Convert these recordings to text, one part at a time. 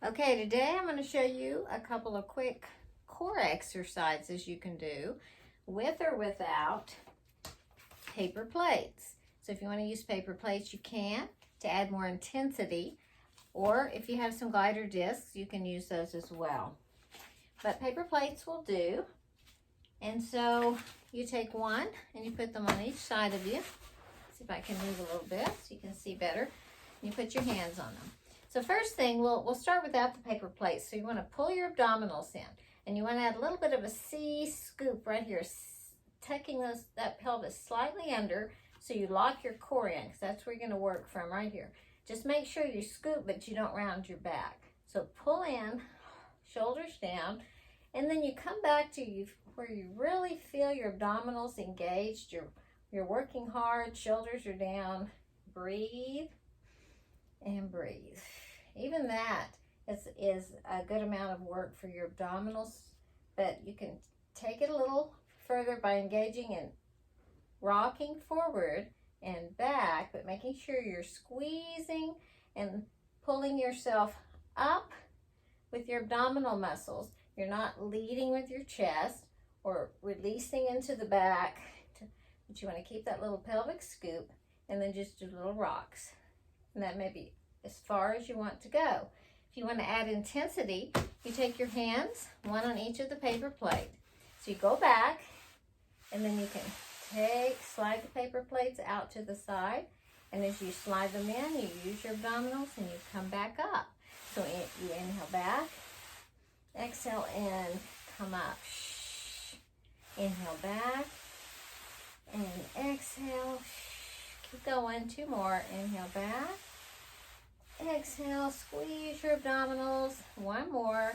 Okay, today I'm going to show you a couple of quick core exercises you can do with or without paper plates. So if you want to use paper plates, you can to add more intensity, or if you have some glider discs, you can use those as well. But paper plates will do. And so you take one and you put them on each side of you. See if I can move a little bit so you can see better. You put your hands on them. So first thing, we'll start without the paper plates. So you want to pull your abdominals in, and you want to add a little bit of a C scoop right here, tucking that pelvis slightly under so you lock your core in, because that's where you're going to work from right here. Just make sure you scoop, but you don't round your back. So pull in, shoulders down, and then you come back to where you really feel your abdominals engaged. You're working hard, shoulders are down. Breathe and breathe. Even that is a good amount of work for your abdominals, but you can take it a little further by engaging and rocking forward and back, but making sure you're squeezing and pulling yourself up with your abdominal muscles. You're not leading with your chest or releasing into the back, but you want to keep that little pelvic scoop and then just do little rocks. And that may be as far as you want to go. If you want to add intensity, you take your hands, one on each of the paper plate. So you go back, and then you can slide the paper plates out to the side. And as you slide them in, you use your abdominals and you come back up. So you inhale back, exhale in, come up. Inhale back, and exhale. Keep going, two more. Inhale back. Exhale, squeeze your abdominals. One more.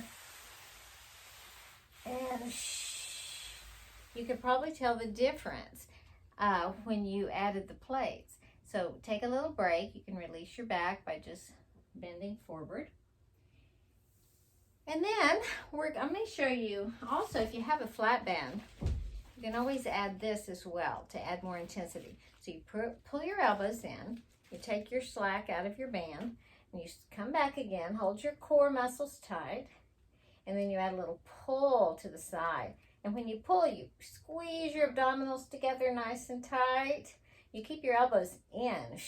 And you could probably tell the difference when you added the plates. So take a little break. You can release your back by just bending forward. And then I'm going to show you also, if you have a flat band, you can always add this as well to add more intensity. So you pull your elbows in, you take your slack out of your band, and you come back again, hold your core muscles tight, and then you add a little pull to the side. And when you pull, you squeeze your abdominals together nice and tight. You keep your elbows in.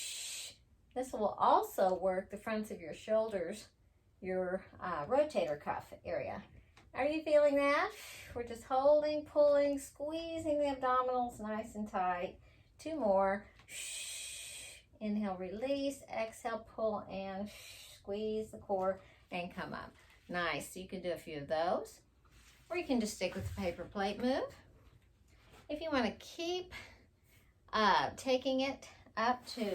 This will also work the fronts of your shoulders, your rotator cuff area. Are you feeling that? We're just holding, pulling, squeezing the abdominals nice and tight. Two more. Inhale, release. Exhale, pull and squeeze the core and come up. Nice. So you can do a few of those. Or you can just stick with the paper plate move. If you want to keep taking it up to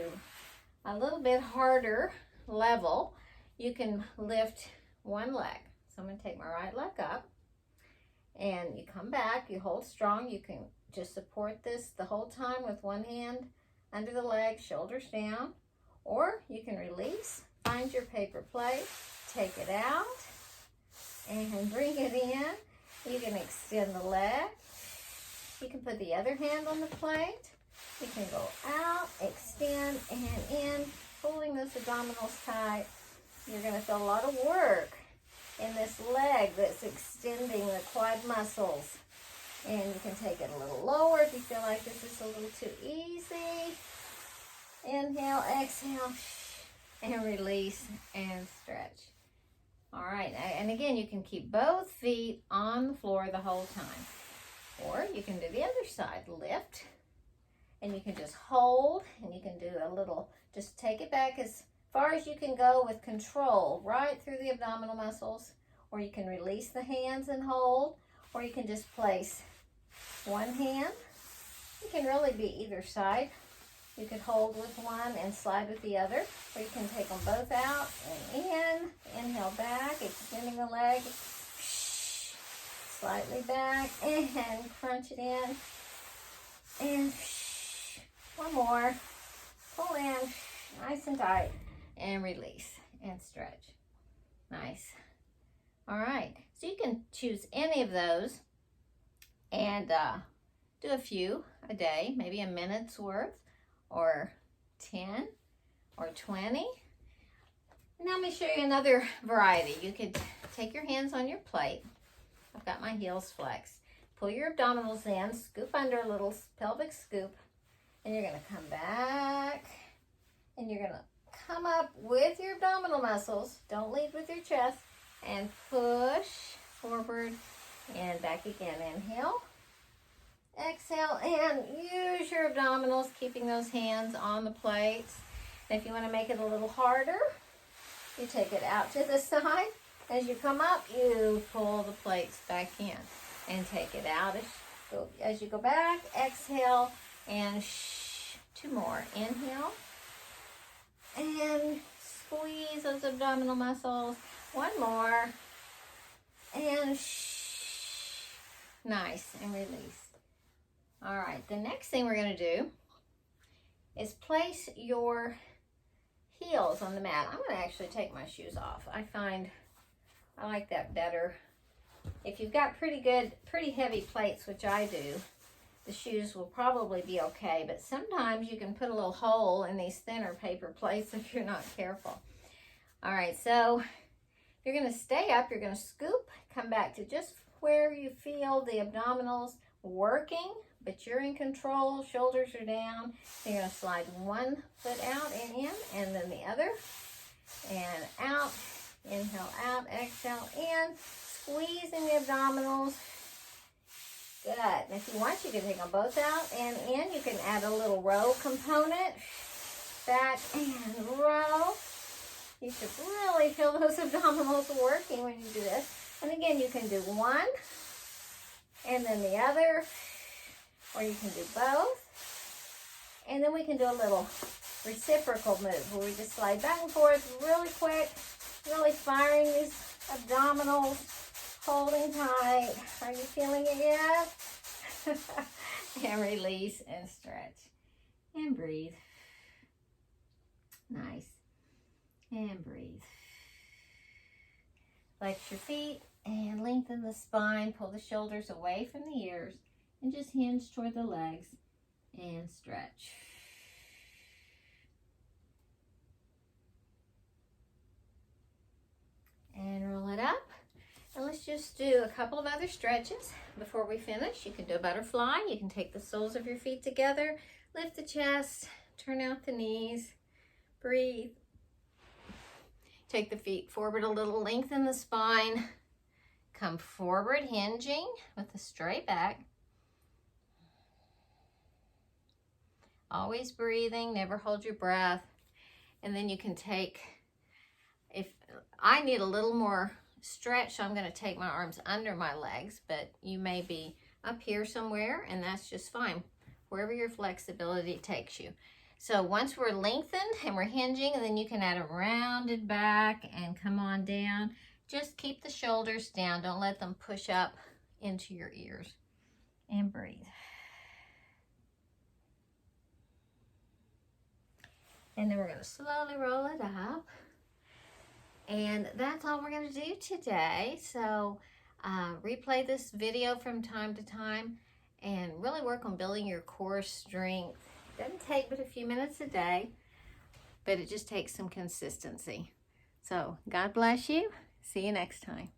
a little bit harder level, you can lift one leg. So I'm going to take my right leg up, and you come back, you hold strong. You can just support this the whole time with one hand under the leg, shoulders down, or you can release, find your paper plate, take it out, and bring it in. You can extend the leg. You can put the other hand on the plate. You can go out, extend, and in, pulling those abdominals tight. You're going to feel a lot of work in this leg that's extending the quad muscles. And you can take it a little lower if you feel like this is a little too easy. Inhale, exhale, and release and stretch. All right, and again, you can keep both feet on the floor the whole time. Or you can do the other side, lift, and you can just hold, and you can do a little, just take it back as far as you can go with control, right through the abdominal muscles, or you can release the hands and hold, or you can just place one hand. You can really be either side. You could hold with one and slide with the other, or you can take them both out and in. Inhale back, extending the leg, slightly back, and crunch it in, and one more, pull in, nice and tight, and release and stretch. Nice. All right, so you can choose any of those and do a few a day, maybe a minute's worth, or 10 or 20. Now let me show you another variety. You could take your hands on your plate. I've got my heels flexed. Pull your abdominals in, scoop under a little pelvic scoop, and you're going to come back, and you're going to come up with your abdominal muscles. Don't lead with your chest, and push forward and back again. Inhale, exhale, and use your abdominals, keeping those hands on the plates. And if you want to make it a little harder, you take it out to the side. As you come up, you pull the plates back in and take it out. As you go back, exhale, and two more. Inhale, and squeeze those abdominal muscles. One more, and nice, and release. All right, the next thing we're going to do is place your heels on the mat. I'm going to actually take my shoes off. I like that better. If you've got pretty heavy plates, which I do, the shoes will probably be okay, but sometimes you can put a little hole in these thinner paper plates if you're not careful. All right, so you're going to stay up, you're going to scoop, come back to just where you feel the abdominals working, but you're in control, shoulders are down. You're going to slide one foot out and in, and then the other, and out. Inhale out, exhale in, squeezing the abdominals. Good. And if you want, you can take them both out and in. You can add a little row component. Back and row. You should really feel those abdominals working when you do this. And again, you can do one and then the other, or you can do both. And then we can do a little reciprocal move where we just slide back and forth really quick. Really firing these abdominals, holding tight. Are you feeling it yet? And release and stretch. And breathe. Nice. And breathe. Flex your feet and lengthen the spine. Pull the shoulders away from the ears and just hinge toward the legs and stretch. And roll it up. And let's just do a couple of other stretches before we finish. You can do a butterfly. You can take the soles of your feet together, lift the chest, turn out the knees, breathe. Take the feet forward a little, lengthen the spine, come forward, hinging with a straight back. Always breathing, never hold your breath. And then you can take, if I need a little more stretch, so I'm going to take my arms under my legs, but you may be up here somewhere, and that's just fine, wherever your flexibility takes you. So once we're lengthened and we're hinging, and then you can add a rounded back and come on down. Just keep the shoulders down. Don't let them push up into your ears. And breathe. And then we're going to slowly roll it up. And that's all we're going to do today. So replay this video from time to time and really work on building your core strength. Doesn't take but a few minutes a day, but it just takes some consistency. So God bless you. See you next time.